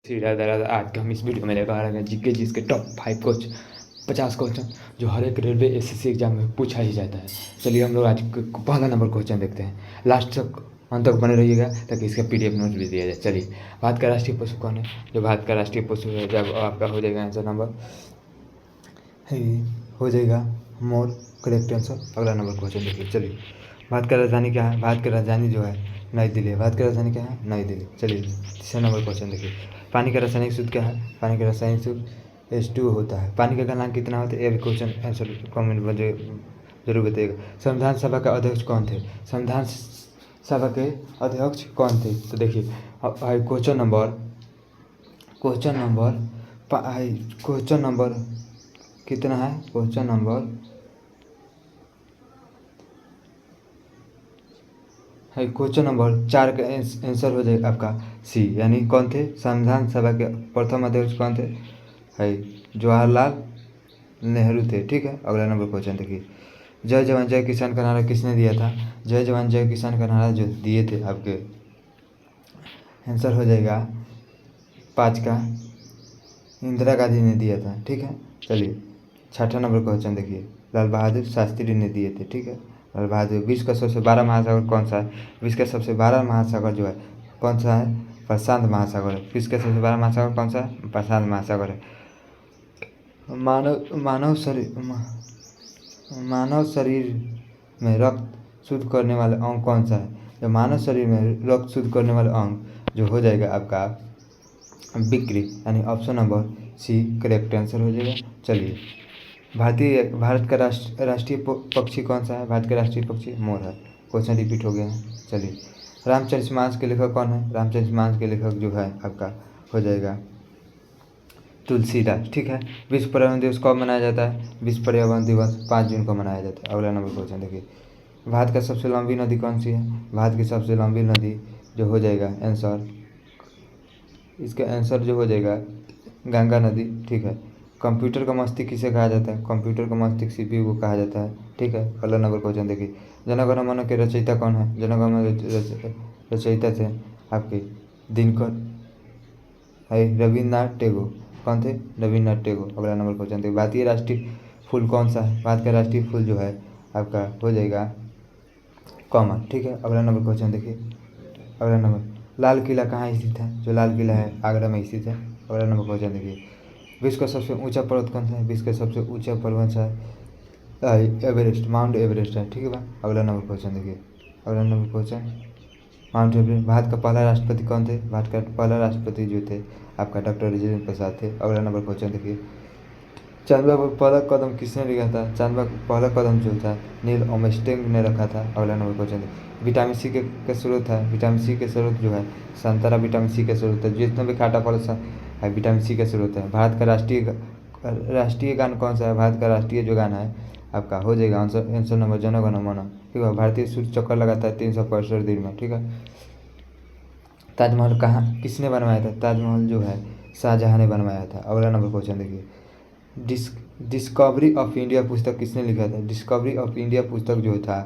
सीधा दराज आज के हम इस वीडियो में लेकर आ रहे हैं जीके जिसके टॉप 5 कुछ 50 क्वेश्चन जो हर एक रेलवे एसएससी एग्जाम में पूछा ही जाता है। चलिए हम लोग आज पहला नंबर क्वेश्चन देखते हैं। लास्ट तक अंत तक बने रहिएगा ताकि इसका पीडीएफ नोट भी दिया जाए। चलिए, भारत का राष्ट्रीय पशु कौन है? जो भारत का राष्ट्रीय पशु है, जब आपका हो जाएगा आंसर नंबर हो जाएगा मोर, करेक्ट आंसर। अगला नंबर क्वेश्चन देखिए। चलिए, भारत का राजधानी क्या है? भारत की राजधानी जो है नई दिल्ली है। भारत की राजधानी क्या है? नई दिल्ली। चलिए, तीसरा नंबर क्वेश्चन देखिए। पानी का रासायनिक सूत्र क्या है? पानी का रासायनिक सूत्र H2O होता है। पानी का गलनांक कितना होता है? ये भी क्वेश्चन आंसर कमेंट में जरूर बताइएगा। संविधान सभा का अध्यक्ष कौन थे? संविधान सभा के अध्यक्ष कौन थे? तो देखिए, क्वेश्चन नंबर कितना है? क्वेश्चन नंबर क्वेश्चन नंबर 4 का आंसर हो जाएगा आपका सी, यानी कौन थे? संविधान सभा के प्रथम अध्यक्ष कौन थे? जवाहरलाल नेहरू थे। ठीक है, अगला नंबर क्वेश्चन देखिए। जय जवान जय किसान का नारा किसने दिया था? जय जवान जय किसान का नारा जो दिए थे आपके आंसर हो जाएगा 5 का इंदिरा गांधी ने दिया था। ठीक है, चलिए छठा नंबर क्वेश्चन देखिए। लाल बहादुर शास्त्री ने दिए थे। ठीक है, लाल बहादुर। विश्व का सबसे बड़ा महासागर कौन सा है? विश्व का सबसे बड़ा महासागर जो है कौन सा है? प्रशांत महासागर है। विश्व का सबसे बड़ा महासागर कौन सा है? प्रशांत महासागर है। मानव शरीर में रक्त शुद्ध करने वाला अंग कौन सा है? जो मानव शरीर में रक्त शुद्ध करने वाला अंग जो हो जाएगा आपका बिक्री, यानी option number C correct answer हो जाएगा। चलिए, भारत का राष्ट्रीय पक्षी कौन सा है? भारत का राष्ट्रीय पक्षी मोर है। क्वेश्चन रिपीट हो गया है। चलिए, रामचरितमानस के लेखक कौन है? रामचरितमानस के लेखक जो है आपका हो जाएगा तुलसीदास। ठीक है, विश्व पर्यावरण दिवस कब मनाया जाता है? विश्व पर्यावरण दिवस 5 जून को मनाया जाता है। अगला नंबर क्वेश्चन देखिए। भारत का सबसे लंबी नदी कौन सी है? भारत की सबसे लंबी नदी जो हो जाएगा आंसर, इसका आंसर जो हो जाएगा गंगा नदी। ठीक है, कंप्यूटर का मस्तिष्क किसे कहा जाता है? कंप्यूटर का मस्तिष्क सीपीयू को कहा जाता है। ठीक है, अगला नंबर क्वेश्चन देखिए। जनगण मन के रचयिता कौन है? जनगण मन रचयिता थे आपके दिनकर रविन्द्रनाथ टैगोर। कौन थे? रविन्द्रनाथ टैगोर। अगला नंबर क्वेश्चन देखिए। भारतीय राष्ट्रीय फूल कौन सा है? भारत का राष्ट्रीय फूल जो है आपका हो जाएगा कमल। ठीक है, अगला नंबर क्वेश्चन देखिए। अगला नंबर, लाल किला कहाँ स्थित है? जो लाल किला है आगरा में स्थित है। अगला नंबर क्वेश्चन देखिए। विश्व का सबसे ऊंचा पर्वत कौन सा है? विश्व का सबसे ऊंचा पर्वत है एवरेस्ट, माउंट एवरेस्ट है। ठीक है बा। अगला नंबर क्वेश्चन देखिए। अगला number question, mount Everest. Bharat का पहला राष्ट्रपति कौन थे? भारत का पहला राष्ट्रपति जो थे आपका डॉक्टर राजेंद्र प्रसाद थे। अगला नंबर क्वेश्चन देखिए। चांदवा पर पहला कदम किसने रखा था? चांदवा पर पहला कदम जो था नील आर्मस्ट्रांग ने रखा था। अगला नंबर क्वेश्चन देखिए। विटामिन सी के स्रोत है? विटामिन सी के स्रोत जो है संतरा विटामिन सी के स्रोत है। जितना भी खाटा फल है विटामिन सी का स्रोत है। भारत का राष्ट्रीय गान कौन सा है? भारत का राष्ट्रीय जो गाना है आपका हो जाएगा आंसर नंबर जन गण मन। ठीक है, भारतीय सूर्य चक्कर लगाता है 365 दिन में। ठीक है, ताजमहल कहाँ किसने बनवाया था? ताजमहल जो है शाहजहाँ ने बनवाया था। अगला नंबर क्वेश्चन देखिए। डिस्कवरी ऑफ इंडिया पुस्तक किसने लिखा था? डिस्कवरी ऑफ इंडिया पुस्तक जो था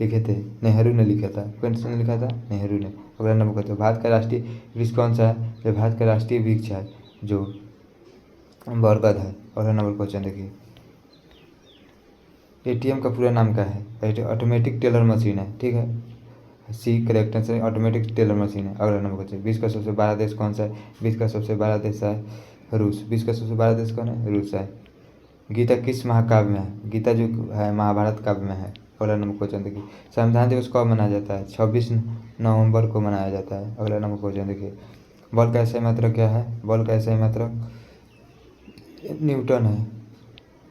लिखे थे नेहरू ने लिखा था। किसने लिखा था? नेहरू ने। अगला नंबर क्वेश्चन, भारत का राष्ट्रीय वृक्ष कौन सा है? जो भारत का राष्ट्रीय वृक्ष है जो बरगद है। अगला नंबर क्वेश्चन देखिए। एटीएम का पूरा नाम क्या है? ऑटोमेटिक टेलर मशीन है। ठीक है, C correct answer, automatic teller machine है। अगला नंबर क्वेश्चन, विश्व का सबसे बड़ा देश कौन सा है? विश्व का सबसे बड़ा देश है रूस। विश्व का सबसे बड़ा देश कौन है? रूस है। गीता किस महाकाव्य में है? गीता जो है महाभारत काव्य में है। अगला नंबर क्वेश्चन देखिए। संविधान दिवस कब मनाया जाता है? 26 नवंबर को मनाया जाता है। अगला नंबर क्वेश्चन देखिए। बल का सही मात्रक क्या है? बल का सही मात्रक न्यूटन है।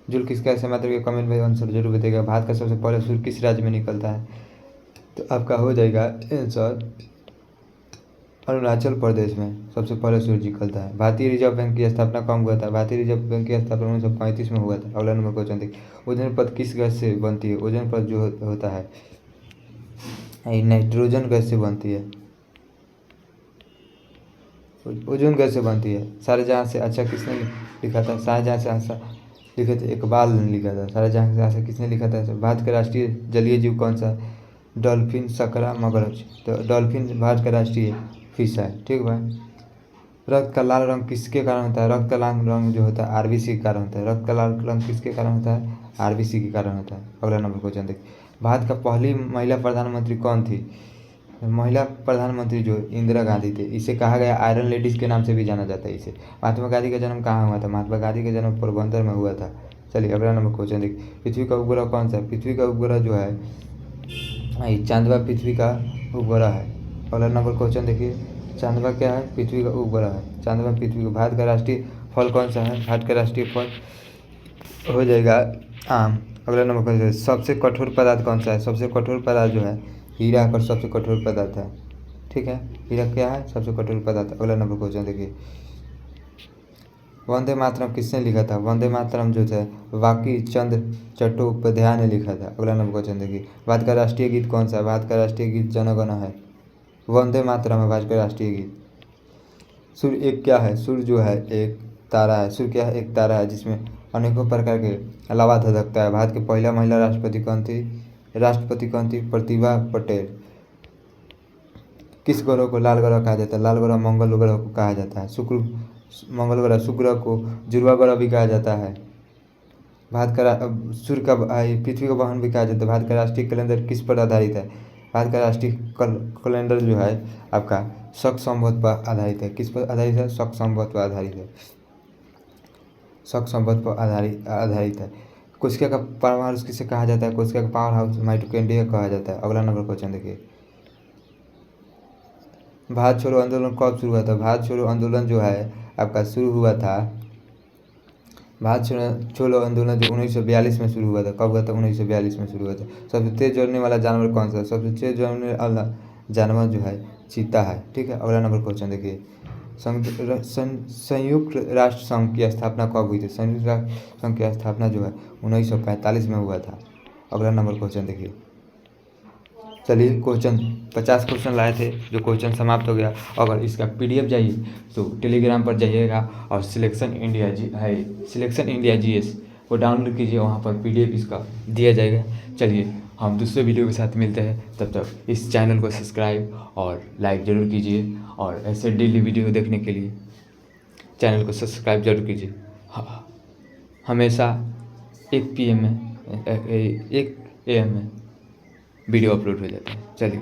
जूल किसका सही मात्रक है? कमेंट में आंसर जरूर बताइएगा। भारत का सबसे पहले सूर्य किस राज्य में निकलता है? तो आपका हो जाएगा आंसर अरुणाचल प्रदेश में सबसे पहले सूर्य निकलता है। भारतीय रिजर्व बैंक की स्थापना कब हुआ था? भारतीय रिजर्व बैंक की स्थापना 1935 में हुआ था। अगला नंबर क्वेश्चन देखिए। ओजोन परत किस गैस से बनती है? ओजोन परत जो होता है नाइट्रोजन गैस से बनती है। ओजोन गैस से बनती है। शाहजहाँ से अच्छा किसने लिखा था? शाहजहाँ से अच्छा लिखे थे इकबाल ने लिखा था। शाहजहाँ से अच्छा किसने लिखा था? भारत का राष्ट्रीय जलीय जीव कौन सा? डॉल्फिन, सकरा, मगरमच्छ। तो डॉल्फिन भारत का राष्ट्रीय फिश है। ठीक भाई, रक्त का लाल रंग किसके कारण होता है? रक्त का लाल रंग जो होता है आरबीसी के कारण होता है। रक्त का लाल रंग किसके कारण होता है? आरबीसी के कारण होता है। अगला नंबर क्वेश्चन देखिए, भारत का पहली महिला प्रधानमंत्री कौन थी? महिला प्रधानमंत्री जो इंदिरा गांधी थे। इसे कहा गया आयरन लेडीज के नाम से भी जाना जाता है इसे। महात्मा गांधी का जन्म कहाँ हुआ था? महात्मा गांधी का जन्म पोरबंदर में हुआ था। चलिए अगला नंबर क्वेश्चन देखिए, पृथ्वी का उपग्रह कौन सा है? पृथ्वी का उपग्रह जो है चांदवा पृथ्वी का उपग्रह है। अगला नंबर क्वेश्चन देखिए, चांदवा क्या है? पृथ्वी का उपग्रह है। चांदवा पृथ्वी का। भारत का राष्ट्रीय फल कौन सा है? भारत का राष्ट्रीय फल हो जाएगा आम। अगला नंबर क्वेश्चन, सबसे कठोर पदार्थ कौन सा है? सबसे कठोर पदार्थ जो है हीरा पर सबसे कठोर पदार्थ है। ठीक है, हीरा क्या है? सबसे कठोर पदार्थ। अगला नंबर क्वेश्चन देखिए, वंदे मातरम किसने लिखा था? वंदे मातरम जो थे वाकी चंद्र चट्टोपाध्याय ने लिखा था। अगला नंबर क्वेश्चन देखिए, भारत का राष्ट्रीय गीत कौन सा है? भारत का राष्ट्रीय गीत जन गण है। वंदे मातरम है भारत का राष्ट्रीय गीत। सूर्य एक क्या है? सूर्य जो है एक तारा है। सूर्य क्या है? एक तारा है जिसमें अनेकों प्रकार के लावा धधकता है। भारत की पहला महिला राष्ट्रपति कौन थी? राष्ट्रपति कौन थी? प्रतिभा पटेल। किस ग्रह को लाल ग्रह कहा जाता है? लाल ग्रह मंगल ग्रह को कहा जाता है। शुक्र मंगल ग्रह, शुक्र को जुड़वा ग्रह भी कहा जाता है। भारत का सूर्य का पृथ्वी का वाहन भी कहा जाता है। भारत का राष्ट्रीय कैलेंडर किस पर आधारित है? भारत का राष्ट्रीय कैलेंडर जो है आपका शक संवत पर आधारित है। किस पर आधारित है? शक संवत पर आधारित है। शक संवत पर आधारित है। कोशिका का पावर हाउस किसे कहा जाता है? कोशिका का पावर हाउस माइटोकॉन्ड्रिया कहा जाता है। अगला नंबर क्वेश्चन देखिए, भारत छोड़ो आंदोलन कब शुरू हुआ था? भारत छोड़ो आंदोलन जो है आपका शुरू हुआ था, भारत छोड़ो आंदोलन जो 1942 में शुरू हुआ था। कब हुआ था? 1942 में शुरू हुआ था। सबसे तेज दौड़ने वाला जानवर कौन सा? सबसे तेज दौड़ने वाला जानवर जो है चीता है। ठीक है, अगला नंबर क्वेश्चन देखिए, संयुक्त राष्ट्र संघ की स्थापना कब हुई थी? संयुक्त राष्ट्र संघ की स्थापना जो है 1945 में हुआ था। अगला नंबर क्वेश्चन देखिए, चलिए क्वेश्चन 50 क्वेश्चन लाए थे, जो क्वेश्चन समाप्त हो गया। अगर इसका PDF चाहिए तो टेलीग्राम पर जाइएगा और सिलेक्शन इंडिया GS को डाउनलोड कीजिए, वहाँ पर PDF इसका दिया जाएगा। चलिए हम दूसरे वीडियो के साथ मिलते हैं, तब तक इस चैनल को सब्सक्राइब और लाइक ज़रूर कीजिए, और ऐसे डेली वीडियो देखने के लिए चैनल को सब्सक्राइब जरूर कीजिए। हमेशा 1 PM में 1 AM में वीडियो अपलोड हो जाता है। चलिए।